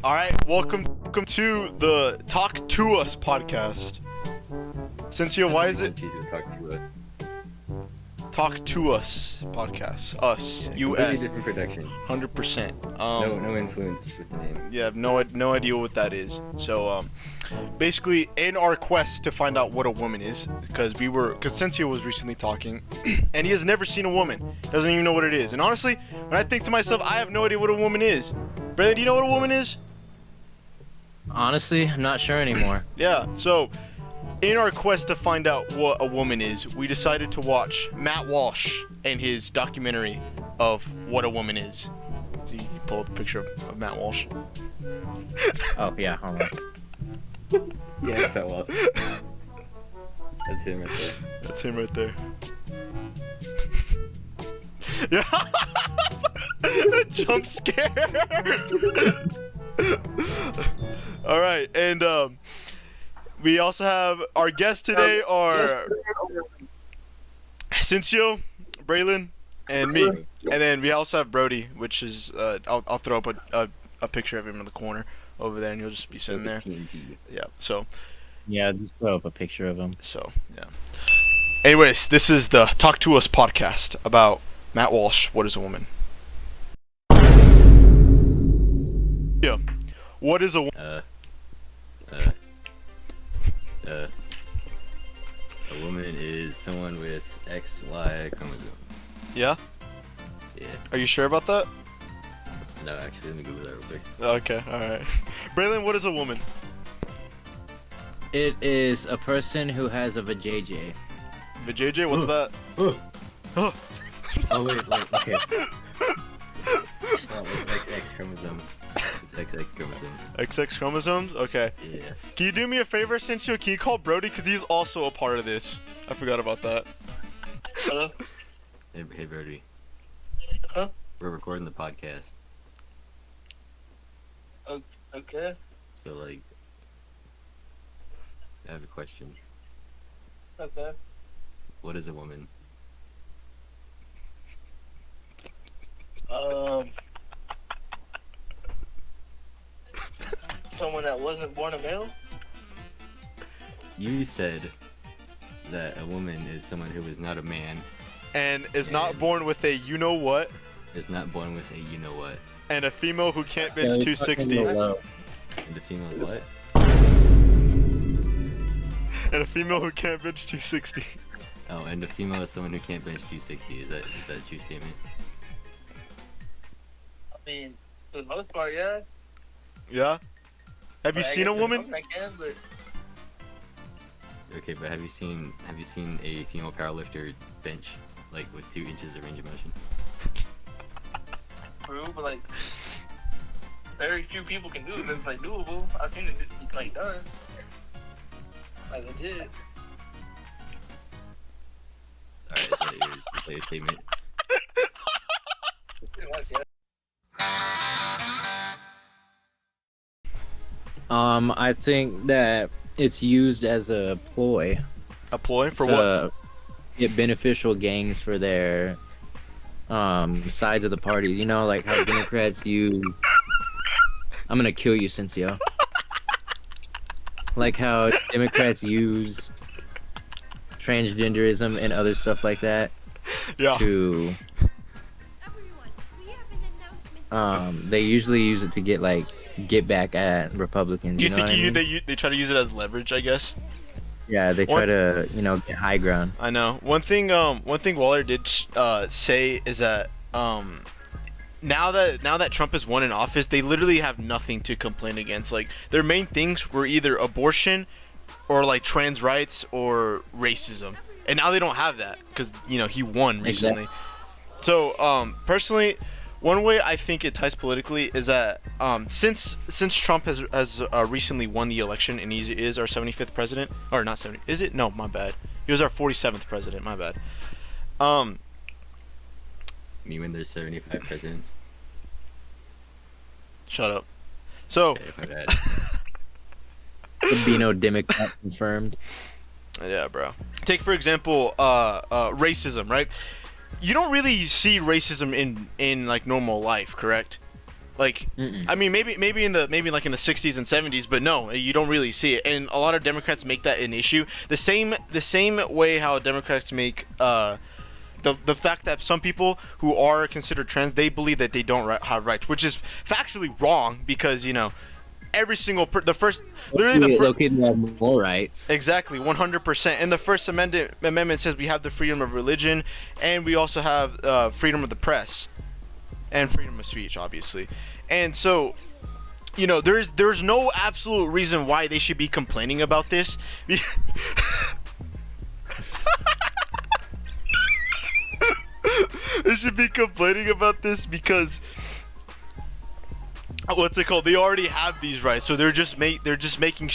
All right, welcome to the Talk to Us podcast. Cynthia, why is it Talk to Us podcast? Us, Yeah, U.S. completely different production. 100%. No influence with the name. Yeah, I have no idea what that is. So, basically, in our quest to find out what a woman is, because Cynthia was recently talking, and he has never seen a woman, doesn't even know what it is. And honestly, when I think to myself, I have no idea what a woman is. Brandon, do you know what a woman is? Honestly, I'm not sure anymore. Yeah. So, in our quest to find out what a woman is, we decided to watch Matt Walsh and his documentary of what a woman is. So you pull up a picture of Matt Walsh. Oh yeah, hold on. Yeah, it's that well. That's him right there. That's him right there. Yeah. Jump scare. All right, and we also have our guests today are Cincio, Braylon, and me. And then we also have Brody, which is I'll throw up a picture of him in the corner over there, and he'll just be sitting there. Yeah. So. Yeah, just throw up a picture of him. So yeah. Anyways, this is the Talk to Us podcast about Matt Walsh. What is a woman? Yeah. What is a woman? A woman is someone with XY chromosomes. Yeah? Yeah. Are you sure about that? No, actually, let me Google that real quick. Okay, alright. Braylon, what is a woman? It is a person who has a vajayjay. Vajayjay, what's that? Oh, wait, okay. Oh, it's XX chromosomes. It's XX chromosomes. XX chromosomes? Okay. Yeah. Can you do me a favor, Cincio? Can you call Brody? Because he's also a part of this. I forgot about that. Hello? Hey, Brody. Huh? We're recording the podcast. Okay. So, like, I have a question. Okay. What is a woman? Someone that wasn't born a male? You said that a woman is someone who is not a man, And is not born with a you-know-what, is not born with a you-know-what. and a female who can't bench 260. And the female is what? And a female who can't bench 260. Oh, and the female is someone who can't bench 260. Is that a true statement? I mean, for the most part, yeah. Yeah? Have you But I seen a guess woman? I can, but Okay, but have you seen a female powerlifter bench like with 2 inches of range of motion? true, but like, very few people can do it. It's like doable. I've seen it like done. Like legit. Alright, is that your statement? Pretty much, yeah. I think that it's used as a ploy A ploy? For to what? get beneficial gains for their sides of the party. You know, like how Democrats use. I'm gonna kill you, Cincio. Like how Democrats use transgenderism and other stuff like that Yeah. to. They usually use it to get back at Republicans. Do you know think what I mean? they try to use it as leverage, I guess? Yeah, they try to, get high ground. I know. One thing Waller did say is that now that Trump has won in office, they literally have nothing to complain against. Like their main things were either abortion or like trans rights or racism. And now they don't have that cuz he won recently. Exactly. So, personally, one way I think it ties politically is that since Trump has recently won the election and he is our 75th president, or not 70, is it? No, my bad. He was our 47th president. My bad. Me when there's 75 presidents. Shut up. So, Okay, my bad. Albino Democrat confirmed. yeah, bro. Take for example, racism, right? You don't really see racism in like normal life, correct? Like, Mm-mm. I mean, maybe like in the 60s and 70s, but no, you don't really see it. And a lot of Democrats make that an issue. The same way how Democrats make the fact that some people who are considered trans, they believe that they don't have rights, which is factually wrong because, you know, every single Located have more rights. exactly 100%. And the First Amendment says we have the freedom of religion, and we also have freedom of the press and freedom of speech, obviously. And so, you know, there's no absolute reason why they should be complaining about this. They should be complaining about this because what's it called? They already have these rights, so they're just making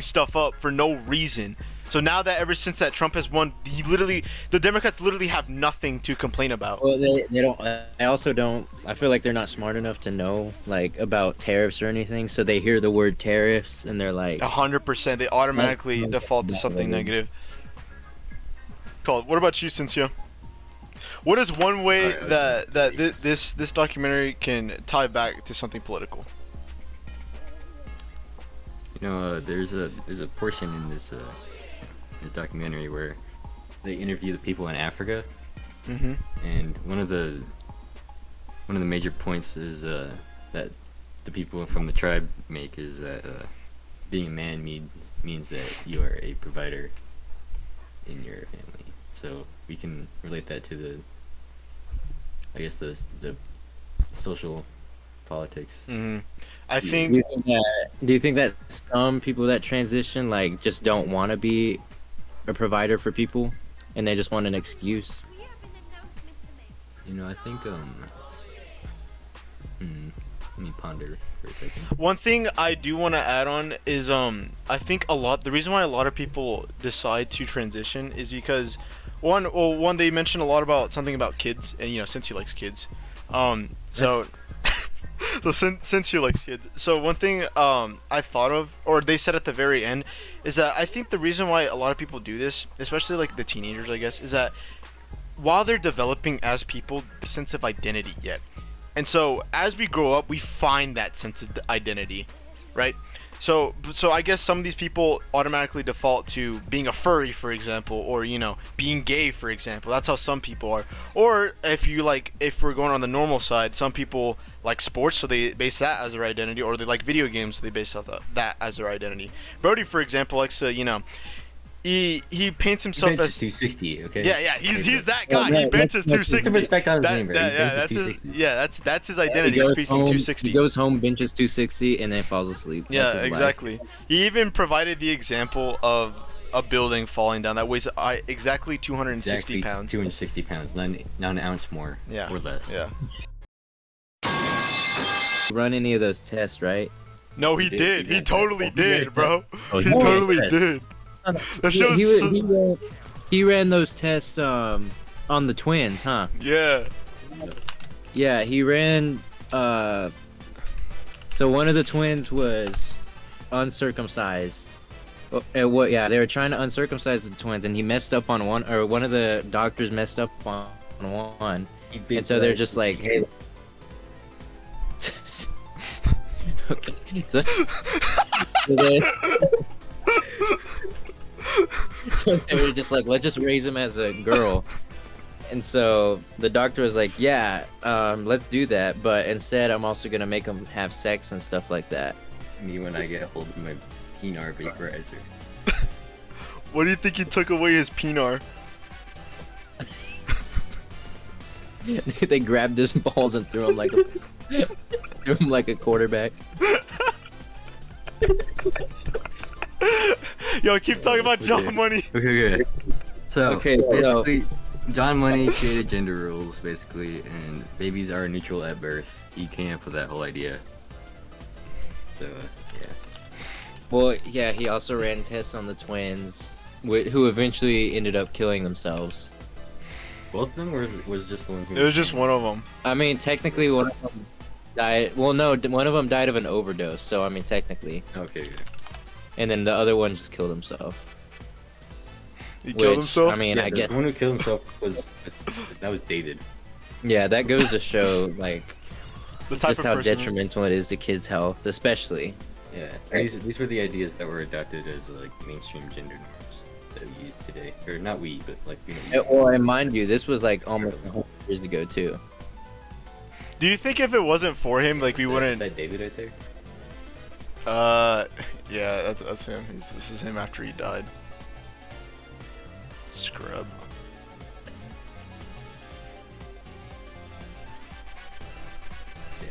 stuff up for no reason. So now that ever since that Trump has won, the Democrats literally have nothing to complain about. Well, they don't. I also don't. I feel like they're not smart enough to know like about tariffs or anything. So they hear the word tariffs and they're like 100%. They automatically default to something negative. What about you, Cynthia? What is one way that this documentary can tie back to something political? You know, there's a portion in this documentary where they interview the people in Africa, and one of the major points is that the people from the tribe make is that being a man means that you are a provider in your family. So we can relate that to the social politics. I think. Do you think that some people that transition like just don't want to be a provider for people, and they just want an excuse? You know, I think let me ponder for a second. One thing I do want to add on is I think the reason why a lot of people decide to transition is because one they mention a lot about something about kids, and you know, since he likes kids, so since you likes kids, so one thing I thought of, or they said at the very end, is that I think the reason why a lot of people do this, especially like the teenagers, I guess, is that while they're developing as people, the sense of identity yet. And so as we grow up, we find that sense of identity, right? So I guess some of these people automatically default to being a furry, for example, or, you know, being gay, for example. That's how some people are. Or if we're going on the normal side, some people like sports, so they base that as their identity, or they like video games, so they base that as their identity. Brody, for example, likes to, you know, he paints himself as 260. Okay. Yeah, he's that guy. He benches 260. Some respect on his name, right? that's his identity. Speaking 260. He goes home, benches 260, and then falls asleep. Yeah, That's his exactly. life. He even provided the example of a building falling down that weighs exactly 260 pounds. 260 pounds, not an ounce more or less. Yeah. Run any of those tests, right? No, he did. He totally did, bro. Oh, He totally did. That shows. He ran those tests on the twins, huh? Yeah. Yeah, he ran. So one of the twins was uncircumcised. Yeah, they were trying to uncircumcise the twins, and he messed up on one, or one of the doctors messed up on one, and so they're just like, hey. Okay. So they were just like, let's just raise him as a girl. And so the doctor was like, yeah, let's do that, but instead I'm also gonna make him have sex and stuff like that. Me when I get a hold of my Pinar vaporizer. What do you think he took away his Pinar? They grabbed his balls and threw him like a quarterback. Yo, keep talking about John Money. Okay. So Okay, basically, John Money created gender rules, basically, and babies are neutral at birth. He came up with that whole idea. So yeah. Well, yeah, he also ran tests on the twins, who eventually ended up killing themselves. Both of them, or was it just the one who? It was just one of them. I mean, technically, one of them died. Well, no, one of them died of an overdose. So I mean, technically. Okay. And then the other one just killed himself. He killed himself? I mean, Yeah, I the guess. one who killed himself was David. Yeah, that goes to show, like, The type just of how person. detrimental it is to kids' health, especially. Yeah, these were the ideas that were adopted as like mainstream gender norms that we use today, or not we, but like Well, and mind you, this was like almost 100 years ago too. Do you think if it wasn't for him, like we Is wouldn't? that David right there? Yeah, that's him. This is him after he died. Scrub.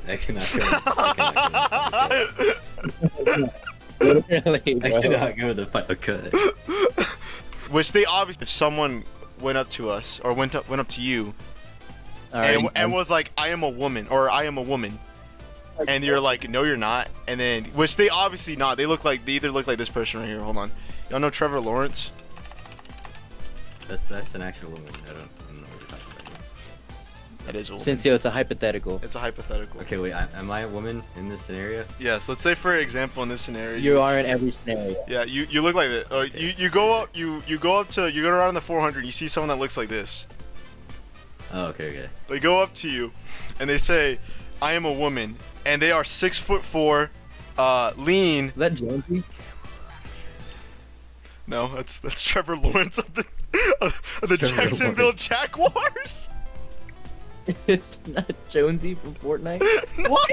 I cannot go. Literally, I bro. cannot go with the final cut. Which they obviously, if someone went up to us or went up to you All right, and was like, "I am a woman" or "I am a woman," and you're like, "No, you're not," and then which they obviously not. They either look like this person right here. Hold on, y'all know Trevor Lawrence? That's an actual woman. I don't know what you're talking about. That is a woman. Since it's a hypothetical. It's a hypothetical. Okay, wait. Am I a woman in this scenario? Yes. Let's say for example in this scenario. You are in every scenario. Yeah, you look like this. Or you go up you go up to you're going around the 400. You see someone that looks like this. Oh, okay. They go up to you, and they say, "I am a woman," and they are 6'4", lean. Is that Jonesy? No, that's Trevor Lawrence of the Trevor Jacksonville Lawrence. Jaguars. It's not Jonesy from Fortnite. What?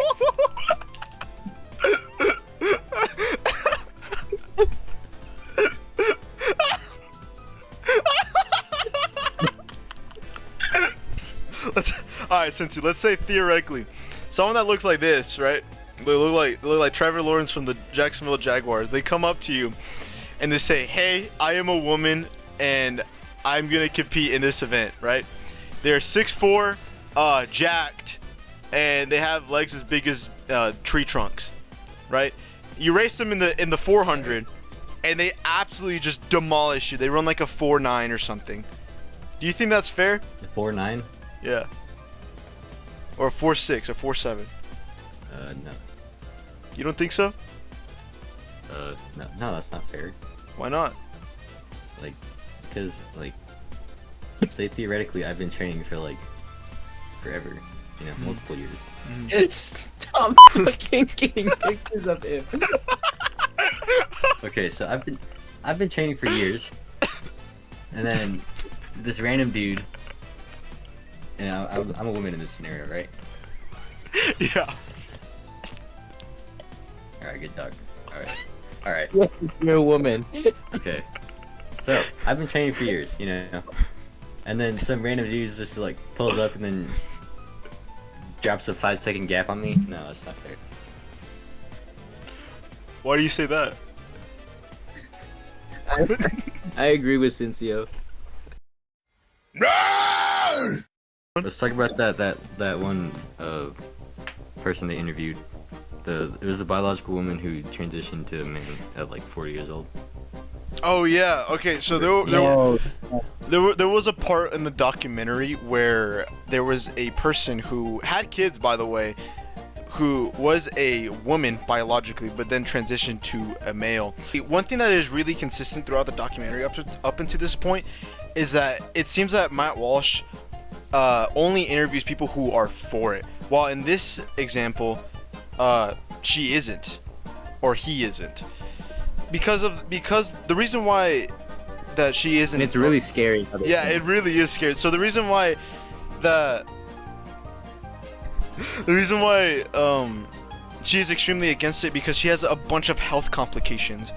All right, Cincy. Let's say theoretically, someone that looks like this, right? They look like Trevor Lawrence from the Jacksonville Jaguars. They come up to you, and they say, "Hey, I am a woman, and I'm gonna compete in this event." Right? They're 6'4", jacked, and they have legs as big as tree trunks. Right? You race them in the 400, and they absolutely just demolish you. They run like a 4.9 or something. Do you think that's fair? 4'9"? Yeah. Or a 4.6, a 4.7. No. You don't think so? No, that's not fair. Why not? Like, because like, say theoretically, I've been training for like forever. You know, multiple years. Stop fucking getting pictures of him. Okay, so I've been training for years, and then this random dude, and I'm a woman in this scenario, right? Yeah. All right, good dog. All right. You're a woman. Okay. So I've been training for years, you know, and then some random dude just like pulls up and then drops a 5-second gap on me. No, that's not fair. Why do you say that? I agree with Cincio. Let's talk about that one person they interviewed. It was the biological woman who transitioned to a man at like 40 years old. Oh yeah. Okay. So there was a part in the documentary where there was a person who had kids, by the way, who was a woman biologically, but then transitioned to a male. One thing that is really consistent throughout the documentary up until this point is that it seems that Matt Walsh only interviews people who are for it, while in this example, she isn't, or he isn't, because the reason why that she isn't. And it's really scary. Yeah, it really is scary. So the reason why she is extremely against it because she has a bunch of health complications.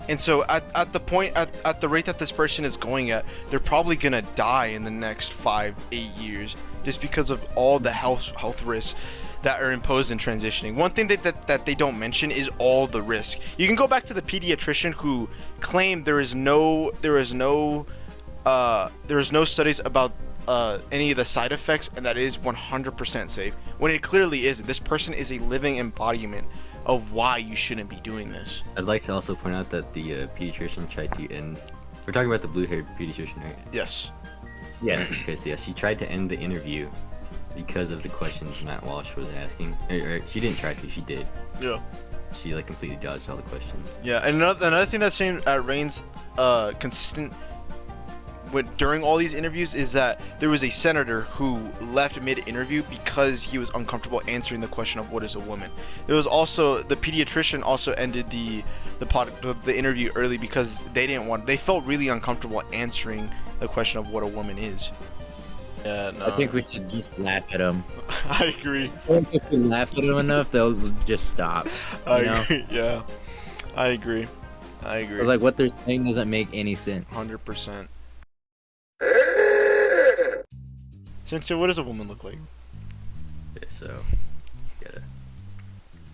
And so at the rate that this person is going at, they're probably gonna die in the next 5-8 years just because of all the health risks that are imposed in transitioning. One thing that they don't mention is all the risk. You can go back to the pediatrician who claimed there is no studies about any of the side effects, and that is 100% safe, when it clearly isn't. This person is a living embodiment of why you shouldn't be doing this. I'd like to also point out that the pediatrician tried to end. We're talking about the blue-haired pediatrician, right? Yes. Yeah. Okay, so yeah, she tried to end the interview because of the questions Matt Walsh was asking. Or she didn't try to, she did. Yeah. She like completely dodged all the questions. Yeah, and another thing that reigns consistent during all these interviews is that there was a senator who left mid-interview because he was uncomfortable answering the question of what is a woman. There was also the pediatrician also ended the interview early because they felt really uncomfortable answering the question of what a woman is. Yeah, no. I think we should just laugh at them. I agree. If we laugh at them enough, they'll just stop. I agree. Yeah, I agree. But, like, what they're saying doesn't make any sense. 100%. Sensei, what does a woman look like? Okay, so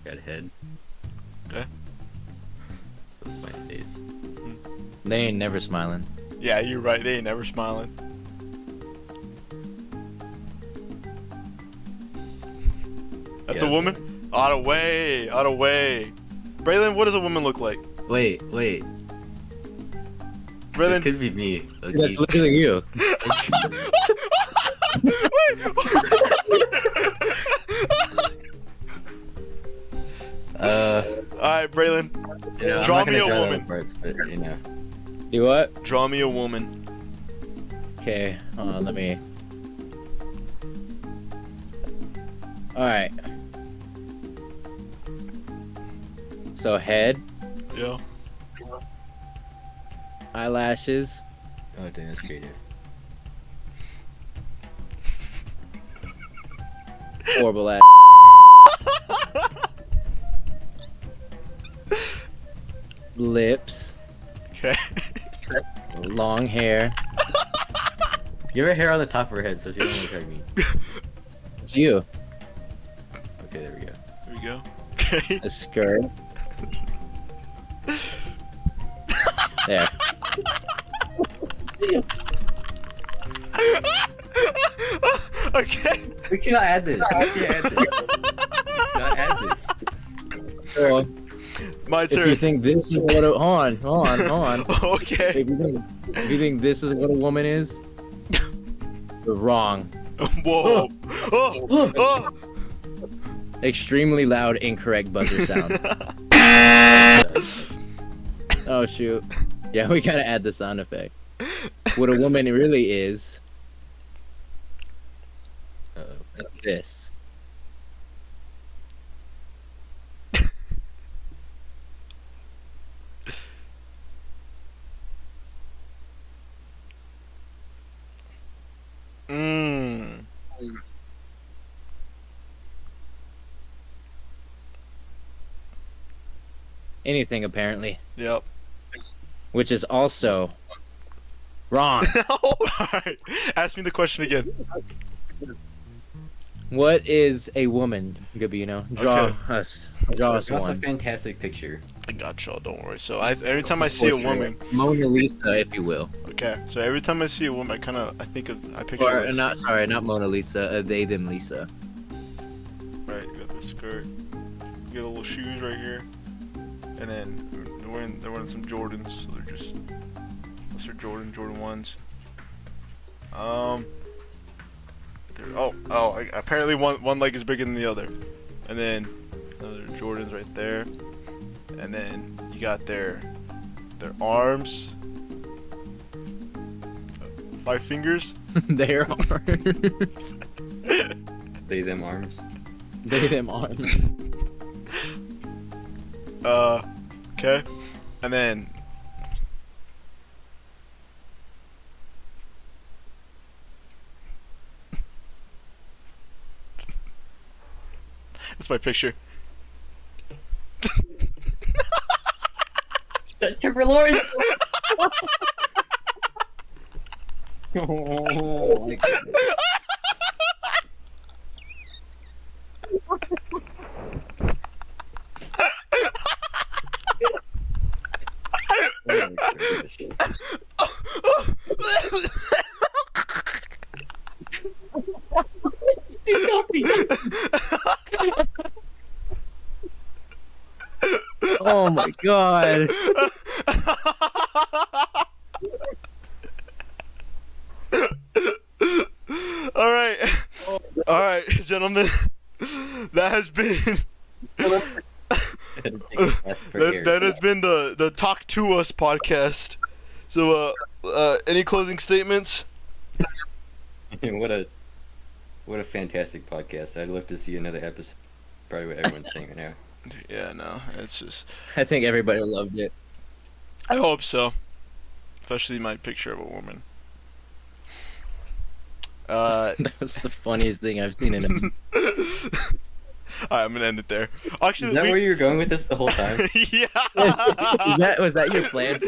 got a head. Okay. So that's my face. They ain't never smiling. Yeah, you're right. They ain't never smiling. That's a woman? Out of way. Out of way. Braylon, what does a woman look like? Wait. Braylon. This could be me. Okay. That's literally you. Alright, Braylon. Draw me a woman. Parts, but, Do what? Draw me a woman. Okay, let me. Alright. So, head, Yeah. eyelashes, Oh, dang, that's creative. horrible ass. Lips, Okay. long hair. Give her hair on the top of her head so she doesn't look like me. It's you. Okay, there we go. There we go. Okay. A skirt. There. Okay. We cannot add this. Not add this. Well, My if you turn. think this is what a hold on. Okay. If you think this is what a woman is, you're wrong. Whoa. Oh. Extremely loud, incorrect buzzer sound. Oh shoot. Yeah, we gotta add the sound effect. What a woman really is is this. Mmm. Anything apparently, Yep. which is also wrong. Alright. Ask me the question again. What is a woman, Gabino? Draw Okay. us That's a one. fantastic picture. I got y'all, don't worry. So every time I see a woman, Mona Lisa, if you will. okay. So every time I see a woman, I picture Or this. not Mona Lisa, they them Lisa. Right, you got the skirt. You got the little shoes right here, and then they're wearing some Jordans, so they're just Jordan 1s. Apparently one leg is bigger than the other, and then another Jordans right there, and then you got their arms, 5 fingers. Their arms. They them arms. They them arms. Okay, and then that's my picture. Trevor Lawrence. Oh my goodness. Oh my gosh. Oh my god. All right, gentlemen. That has been that has been the Talk to Us podcast. So Any closing statements? What a fantastic podcast. I'd love to see another episode. Probably what everyone's saying right now. Yeah, no, it's just. I think everybody loved it. I hope so. Especially my picture of a woman. That was the funniest thing I've seen in a. Alright, I'm gonna end it there. Actually, Is that where you were going with this the whole time? yeah. Was that your plan?